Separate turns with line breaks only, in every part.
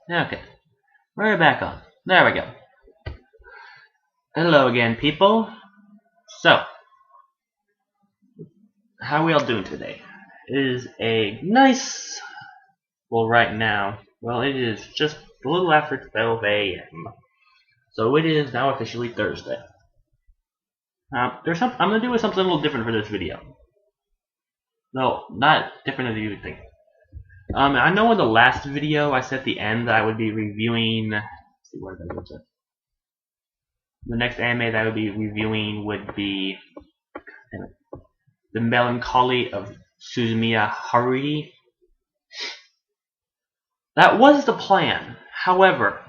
Okay, we're back on. There we go. Hello again, people. So, how are we all doing today? It is a nice, right now, it is just a little after 12 a.m. So it is now officially Thursday. I'm going to do something a little different for this video. No, not different than you would think. I know in the last video I said at the end that I would be reviewing. Let's see, what did I say? The next anime that I would be reviewing would be The Melancholy of Suzumiya Haruhi. That was the plan. However,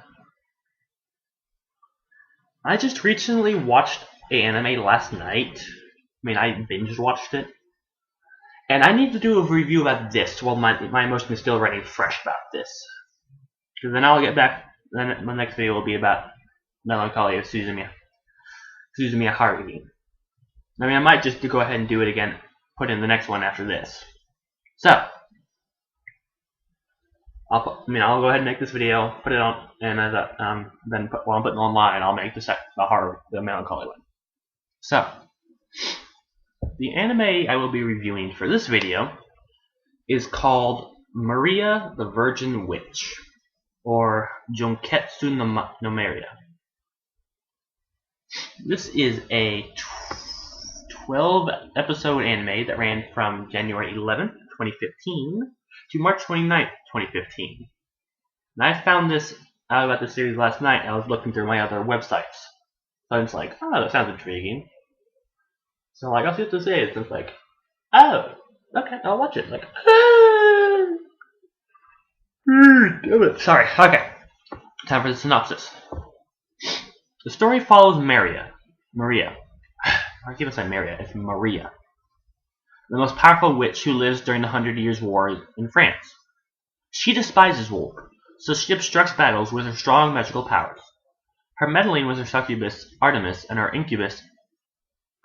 I just recently watched an anime last night. I binge watched it. And I need to do a review about this while my emotion is still running fresh about this. Because then I'll get back, then my next video will be about Melancholy of Suzumiya Haruhi. I might just go ahead and do it again, put in the next one after this. So, I'll go ahead and make this video, put it on, and then while I'm putting it online, I'll make the Melancholy one. So, the anime I will be reviewing for this video is called Maria the Virgin Witch, or Jonketsu no Maria. This is a 12-episode anime that ran from January 11th, 2015 to March 29th, 2015. And I found this out about the series last night, and I was looking through my other websites. So I was like, oh, that sounds intriguing. So I'll see what this is. It's like, oh, okay, I'll watch it. Sorry, okay. Time for the synopsis. The story follows Maria. I keep saying Maria, it's Maria. The most powerful witch who lives during the 100 Years' War in France. She despises war, so she obstructs battles with her strong magical powers. Her meddling with her succubus, Artemis, and her incubus,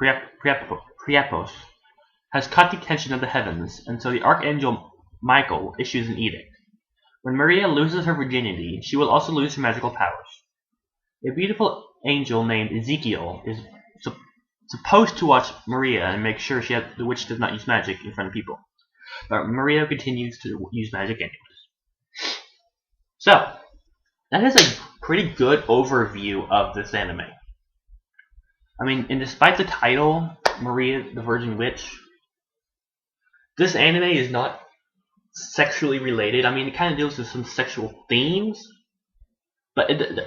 Priapos, has caught the attention of the heavens, and so the Archangel Michael issues an edict. When Maria loses her virginity, she will also lose her magical powers. A beautiful angel named Ezekiel is supposed to watch Maria and make sure the witch does not use magic in front of people. But Maria continues to use magic anyways. So, that is a pretty good overview of this anime. And despite the title, Maria the Virgin Witch, this anime is not sexually related. It kind of deals with some sexual themes, but it's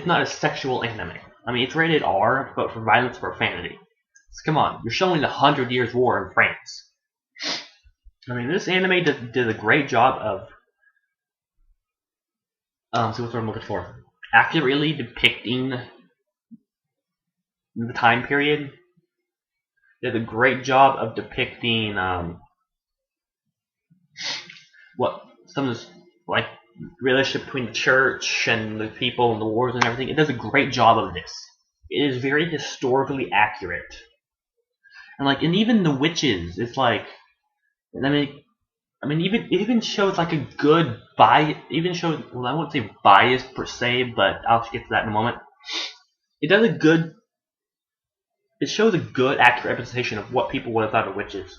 not a sexual anime. It's rated R, but for violence, for profanity. So come on, you're showing the 100 Years' War in France. This anime did a great job of, see what I'm looking for, accurately depicting the time period. Did a great job of depicting what some of this, relationship between the church and the people and the wars and everything. It does a great job of this. It is very historically accurate. And even the witches, it's it even shows a good bias. Even shows, I wouldn't say bias per se, but I'll get to that in a moment. It shows a good, accurate representation of what people would have thought of witches.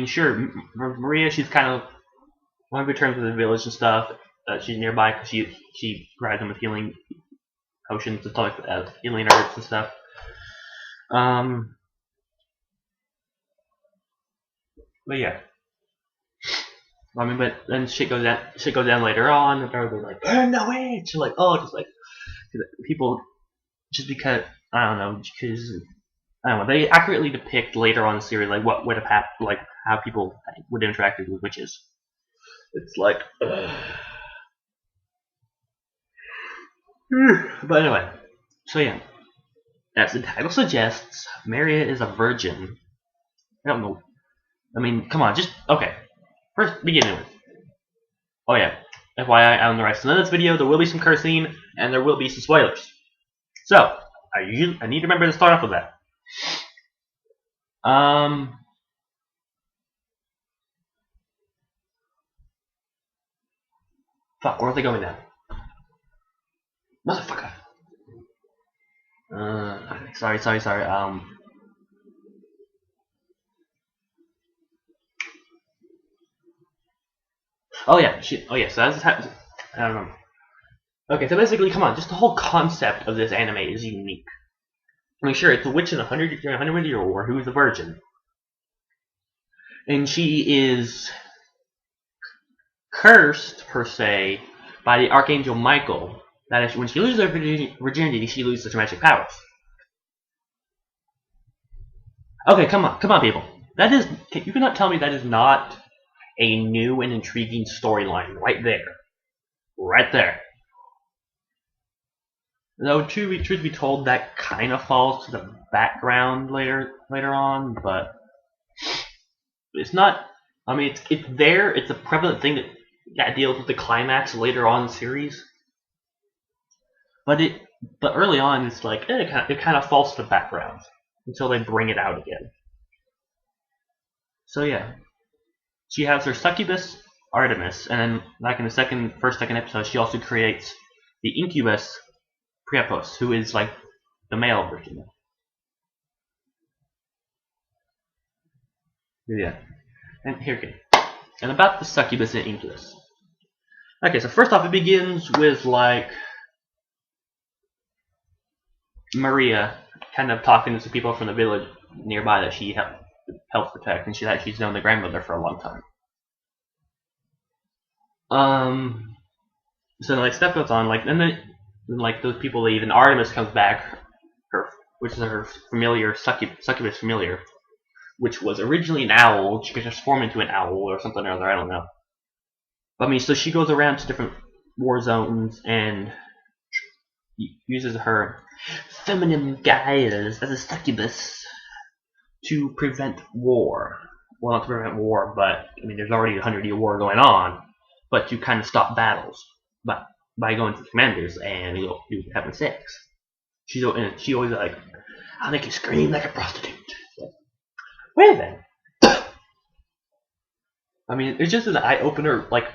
Sure, Maria, she's kind of one of her terms with the village and stuff. She's nearby because she provides them with healing potions and stuff, healing herbs and stuff. But yeah. But then shit goes down later on, and they're like, burn the witch! People, just because, they accurately depict later on in the series, what would have happened, how people would have interacted with witches. It's but anyway, so yeah, as the title suggests, Maria is a virgin. I don't know. Come on, okay. First, beginning with. Oh yeah, FYI, on the rest of this video, there will be some cursing and there will be some spoilers. So, I need to remember to start off with that. Fuck, where are they going now? Motherfucker! Sorry. Oh yeah, so that's I don't know. Okay, so basically, come on, just the whole concept of this anime is unique. I mean, sure, it's a witch in a 100-year war who is a virgin. And she is cursed, per se, by the Archangel Michael. That is, when she loses her virginity, she loses her magic powers. Okay, come on, people. That is, you cannot tell me that is not a new and intriguing storyline right there. Right there. Though, truth be told, that kind of falls to the background later on, but it's not. I mean, it's there. It's a prevalent thing that deals with the climax later on in the series. But early on, it's like it kind of falls to the background until they bring it out again. So yeah, she has her succubus Artemis, and then like in the second episode, she also creates the incubus Priapos, who is like the male version. Yeah, and here again, and about the succubus and incubus. Okay, so first off, it begins with like Maria kind of talking to some people from the village nearby that she helps protect, and she's known the grandmother for a long time. So like stuff goes on, like then like those people leave, and Artemis comes back, which is her familiar succubus familiar, which was originally an owl. She could just form into an owl or something or other. I don't know. But I mean, so she goes around to different war zones and uses her feminine guise as a succubus to prevent war. Well, not to prevent war, but I mean, there's already a 100-year war going on. But to kind of stop battles, by going to the commanders and having sex. She always like, I'll make you scream like a prostitute. Well then. I mean, it's just an eye opener. Like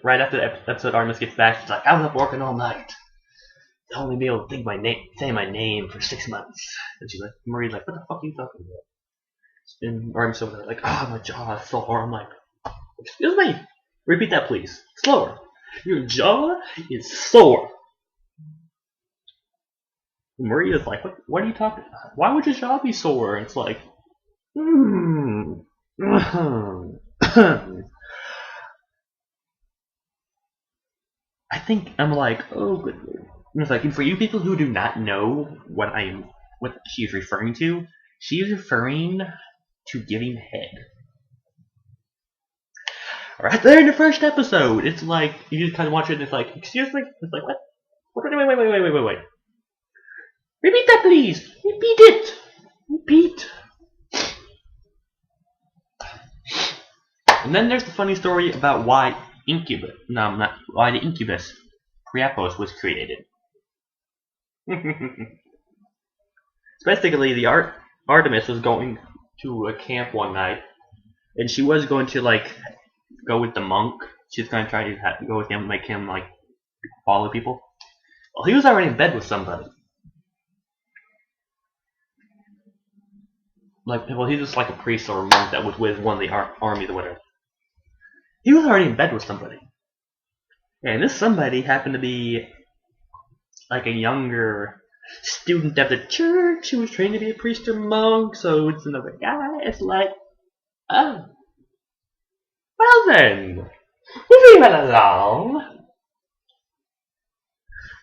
right after the episode, Artemis gets back. She's like, I was up working all night. To only be able to say my name for 6 months. And she's like, Marie's like, what the fuck are you talking about? And Artemis over there like, my jaw is sore. I'm like, excuse me. Repeat that, please. Slower. Your jaw is sore. Maria's like, what are you talking about? Why would your jaw be sore? And it's like, I think I'm like, oh, good lord. And it's like, and for you people who do not know what she's referring to, she is referring to giving head. Right there in the first episode, it's like you just kind of watch it and it's like, excuse me? It's like, what? Wait. Repeat that, please. Repeat it. Repeat. And then there's the funny story about why the incubus Priapos was created. Basically, the Artemis was going to a camp one night, and she was going to like go with the monk. She's going to try to go with him, make him like follow people. Well, he was already in bed with somebody. Like, well, he's just like a priest or a monk that was with one of the armies or whatever. He was already in bed with somebody. And this somebody happened to be like a younger student of the church who was trained to be a priest or monk, so it's another guy. It's like, oh. Well then, moving right along.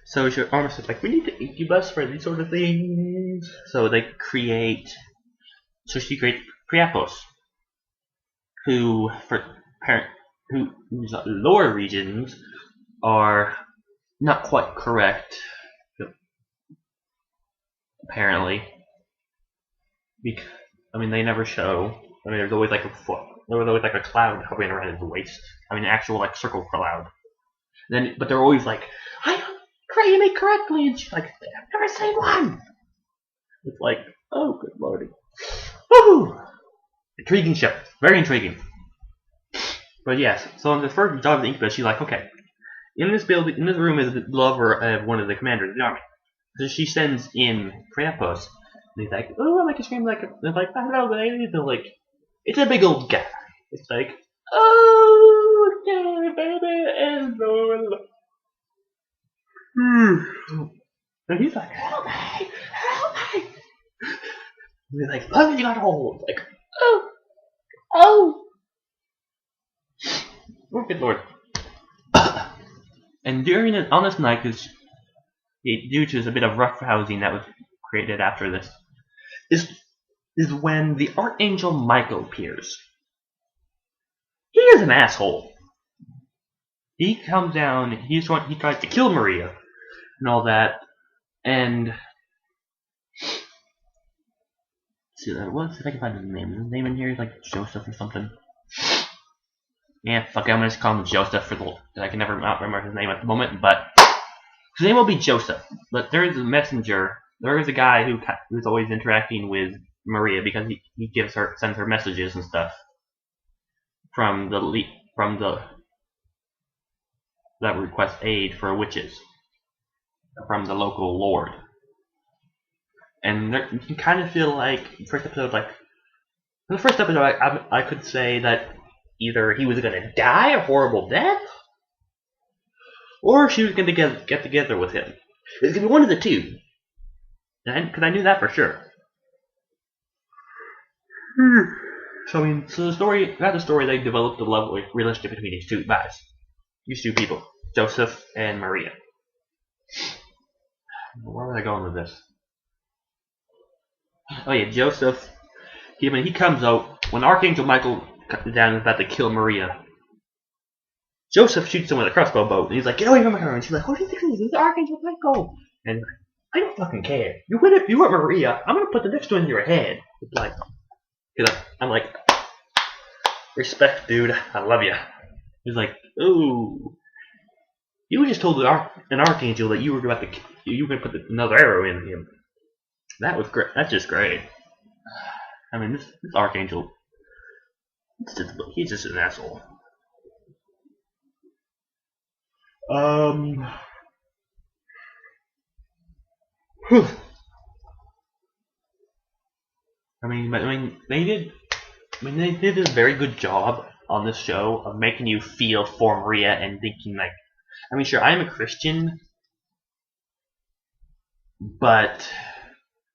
So Artemis is like, we need the incubus for these sort of things. So she creates Priapos, whose lower regions are not quite correct, apparently. I mean, they never show. I mean, there's always like a cloud hovering around his waist. I mean, an actual like circle cloud. But they're always like, I don't create me correctly, and she's like, I've never seen one. It's like, oh, good lordy. Woohoo! Intriguing show. Very intriguing. But yes, so in the first job of the incubus, she's like, okay, In this building, in this room, is the lover of one of the commanders of the army. So she sends in Krampus, and he's like, "Oh, I like to scream like," they're like, "Hello, lady." They're like, "It's a big old guy." It's like, "Oh, yeah, baby, and and he's like, "Help me, help me!" And he's like, "Look, you got hold." Like, oh, oh, oh, good lord. And on this night, because due to a bit of rough housing that was created after this, is when the Archangel Michael appears. He is an asshole. He comes down. He tries to kill Maria and all that. And see that what if I can find his name? His name in here is like Joseph or something. Yeah, fuck it, I'm gonna just call him Joseph I can never remember his name at the moment, but his name will be Joseph. But there is a messenger. There is a guy who's always interacting with Maria because he sends her messages and stuff from that request aid for witches from the local lord. And you can kind of feel like the first episode, I could say that either he was gonna die a horrible death, or she was gonna get together with him. It's gonna be one of the two, because I knew that for sure. So the story they developed a level of relationship between these two people, Joseph and Maria. Where was I going with this? Oh yeah, Joseph. He comes out when Archangel Michael comes down and is about to kill Maria. Joseph shoots him with a crossbow bolt, and he's like, "Get away from her!" And she's like, "What do you think this is? It's Archangel Michael!" And I don't fucking care. You hurt Maria. I'm gonna put the next one in your head. It's like, I'm like, respect, dude. I love you. He's like, "Ooh, you just told an archangel that you were going to put another arrow in him." That was great. That's just great. I mean, this archangel, he's just an asshole. Whew. They did a very good job on this show of making you feel for Maria and thinking like, sure, I'm a Christian, but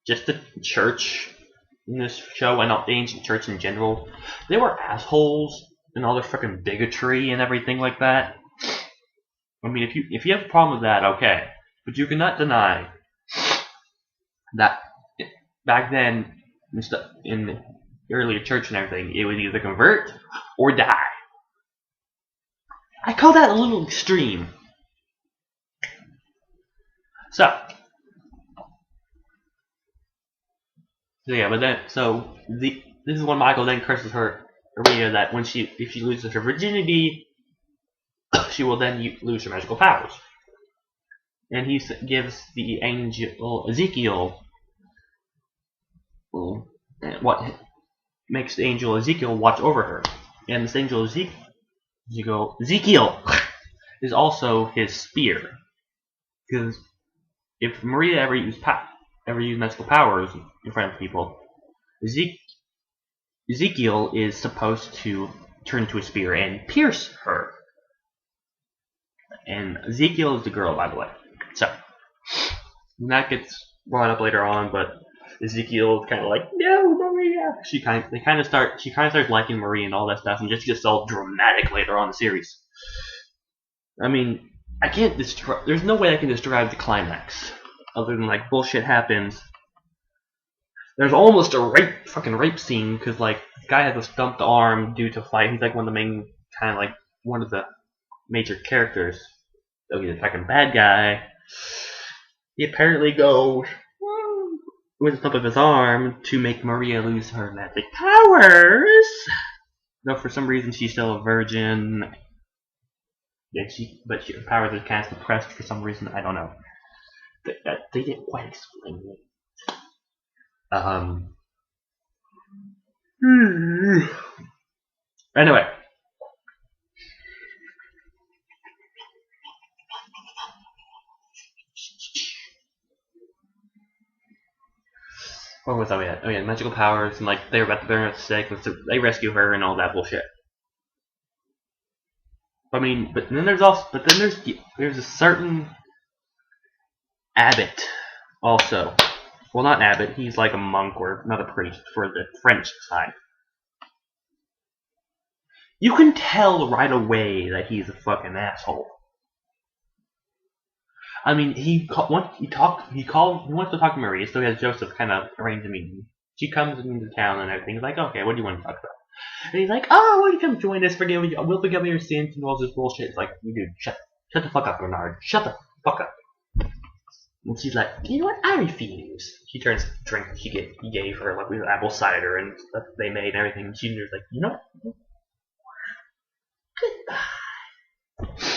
just the church in this show and not the ancient church in general, they were assholes and all their fucking bigotry and everything like that. I mean, if you have a problem with that, okay, but you cannot deny that back then in the earlier church and everything, it was either convert or die. I call that a little extreme. So yeah, but then this is when Michael then curses Maria that if she loses her virginity, she will then lose her magical powers. And he gives the angel Ezekiel what makes the angel Ezekiel watch over her. And this angel Ezekiel is also his spear. Because if Maria ever used magical powers in front of people, Ezekiel is supposed to turn into a spear and pierce her. And Ezekiel is the girl, by the way. So that gets brought up later on, but Ezekiel is kind of like, "No, Maria." She kind of starts liking Maria and all that stuff, and just gets all dramatic later on in the series. I mean, there's no way I can describe the climax other than like bullshit happens. There's almost a fucking rape scene because like the guy has a stumped arm due to fight. He's like one of the major characters. So he's a fucking bad guy. He apparently goes with the stump of his arm to make Maria lose her magic powers. Though for some reason she's still a virgin. Yeah, her powers are kind of suppressed for some reason. I don't know. They didn't quite explain it. Anyway. What was that we had? Oh yeah, magical powers, and like they're about to burn her sick, so they rescue her and all that bullshit. I mean, but then there's a certain abbot also. Well, not abbot. He's like a monk or not a priest for the French side. You can tell right away that he's a fucking asshole. I mean, he wants to talk to Maria, so he has Joseph kind of arrange a meeting. She comes into town and everything. He's like, okay, what do you want to talk about? And he's like, oh, why don't you come join us? We'll forgive your sins and all this bullshit. It's like, dude, shut the fuck up, Bernard. Shut the fuck up. And she's like, you know what? I refuse. She turns to drink he gave her, like, with apple cider and stuff they made and everything. And she's like, you know what? Goodbye.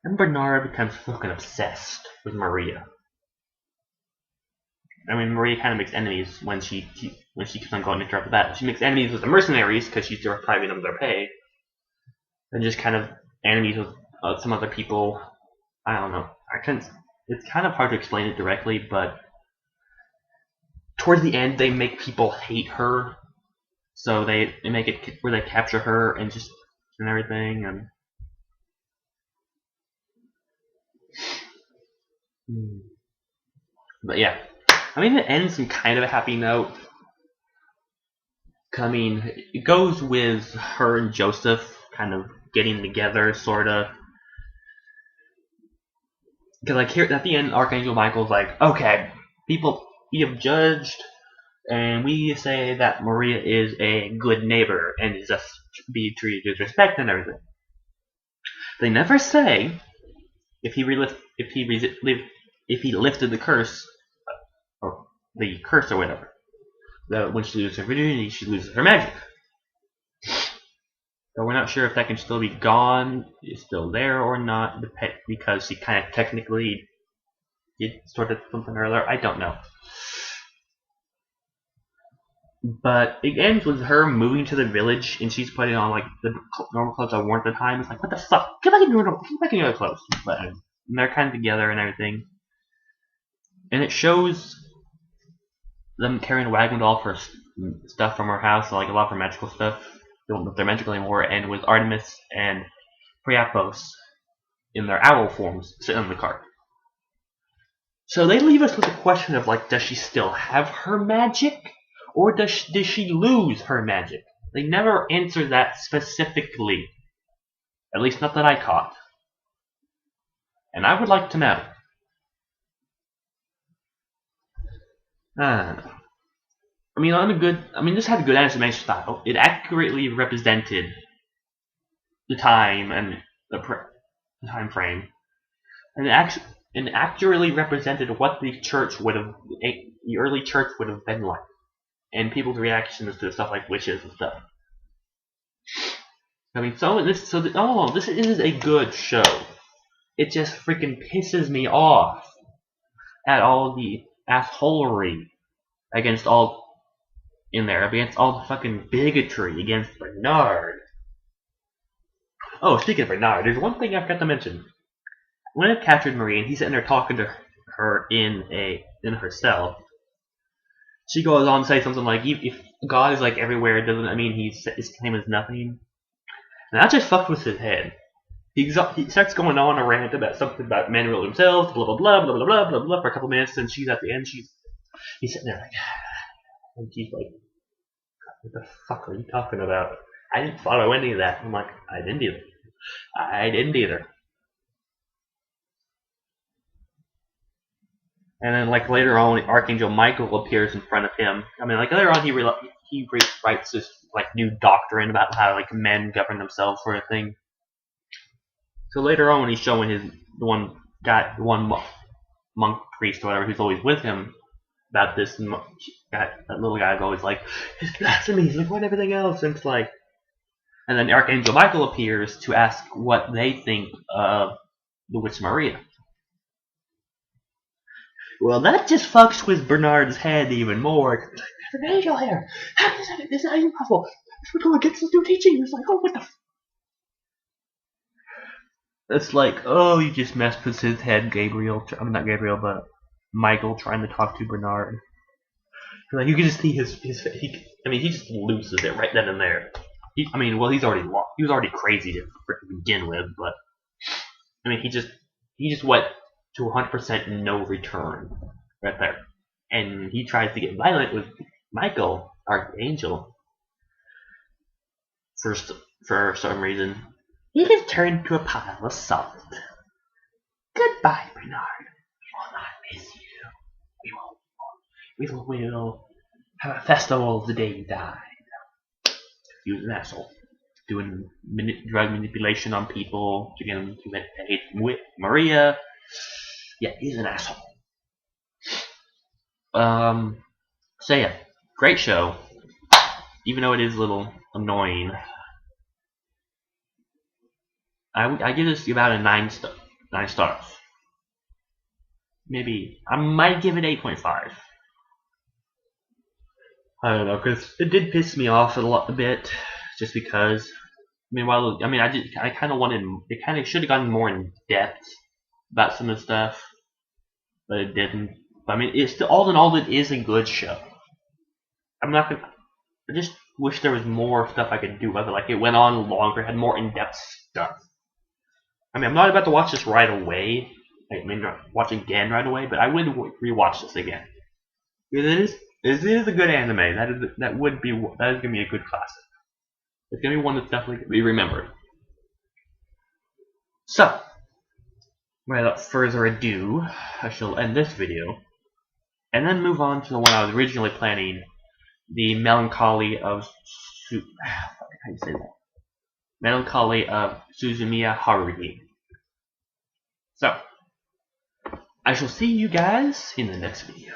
And Bernard becomes fucking obsessed with Maria. I mean, Maria kind of makes enemies when she keeps on going to interrupt the battle. She makes enemies with the mercenaries because she's depriving them of their pay, and just kind of enemies with some other people. I don't know. It's kind of hard to explain it directly, but towards the end, they make people hate her. So they make it where they capture her and everything and. But yeah, I mean it ends in kind of a happy note. I mean, it goes with her and Joseph kind of getting together, sort of. Because like here at the end, Archangel Michael's like, okay, people, we have judged, and we say that Maria is a good neighbor and is just be treated with respect and everything. They never say if he lifted the curse, or the curse or whatever. That when she loses her virginity, she loses her magic. So we're not sure if that can still be gone, is still there or not, because she kind of technically did sort of something or other. I don't know. But it ends with her moving to the village, and she's putting on like the normal clothes I wore at the time. It's like, what the fuck? Get back in your clothes. But and they're kind of together and everything. And it shows them carrying a wagon with all of her stuff from her house, so like a lot of her magical stuff. They don't know if they're magical anymore, and with Artemis and Priapos in their owl forms sitting on the cart. So they leave us with the question of like, does she still have her magic? Or did she lose her magic? They never answer that specifically. At least not that I caught. And I would like to know. I don't know. I mean, this had a good animation style. It accurately represented the time and the time frame, and it accurately represented what the early church would have been like, and people's reactions to stuff like witches and stuff. I mean, this is a good show. It just freaking pisses me off at all the assholery against all the fucking bigotry against Bernard. Oh, speaking of Bernard, there's one thing I forgot to mention. When I captured Marie and he's sitting there talking to her in her cell, she goes on to say something like, if God is like everywhere, doesn't that mean his claim is nothing? And that just fucked with his head. He starts going on a rant about something about men rule themselves, blah blah blah blah blah blah blah blah for a couple minutes, and she's at the end, he's sitting there like, and she's like, what the fuck are you talking about? I didn't follow any of that. I'm like, I didn't either. And then like later on, Archangel Michael appears in front of him. I mean, like later on, he writes this like new doctrine about how like men govern themselves, sort of thing. So later on, when he's showing the one monk priest or whatever who's always with him about this, that little guy's always like, it's blasphemy, he's like, what everything else, and it's like, and then Archangel Michael appears to ask what they think of the Witch Maria. Well, that just fucks with Bernard's head even more. There's an angel here. How is that? This is not even possible. We're going against this new teaching. It's like, oh, what the It's like, oh, you just messed with his head, Gabriel. I mean, not Gabriel, but Michael trying to talk to Bernard. Like you can just see he just loses it right then and there. He's already lost. He was already crazy to begin with, but he just went to 100% no return right there, and he tries to get violent with Michael Archangel. For some reason, he has turned to a pile of salt. Goodbye, Bernard. We will not miss you. We will have a festival the day you die. He was an asshole. Doing drug manipulation on people to get them to hate with Maria. Yeah, he's an asshole. So yeah, great show. Even though it is a little annoying. I give this about a 9 stars. Maybe I might give it 8.5. I don't know, because it did piss me off a bit, just because. I kind of wanted. It kind of should have gotten more in depth about some of the stuff, but it didn't. It's still, all in all, it is a good show. I just wish there was more stuff I could do with it. Like it went on longer, had more in-depth stuff. I'm not about to watch this right away. Not watch again right away, but I would rewatch this again. It is a good anime. That is gonna be a good classic. It's gonna be one that's definitely be remembered. So, without further ado, I shall end this video, and then move on to the one I was originally planning, the Melancholy of Melancholy of Suzumiya Haruhi. So, I shall see you guys in the next video.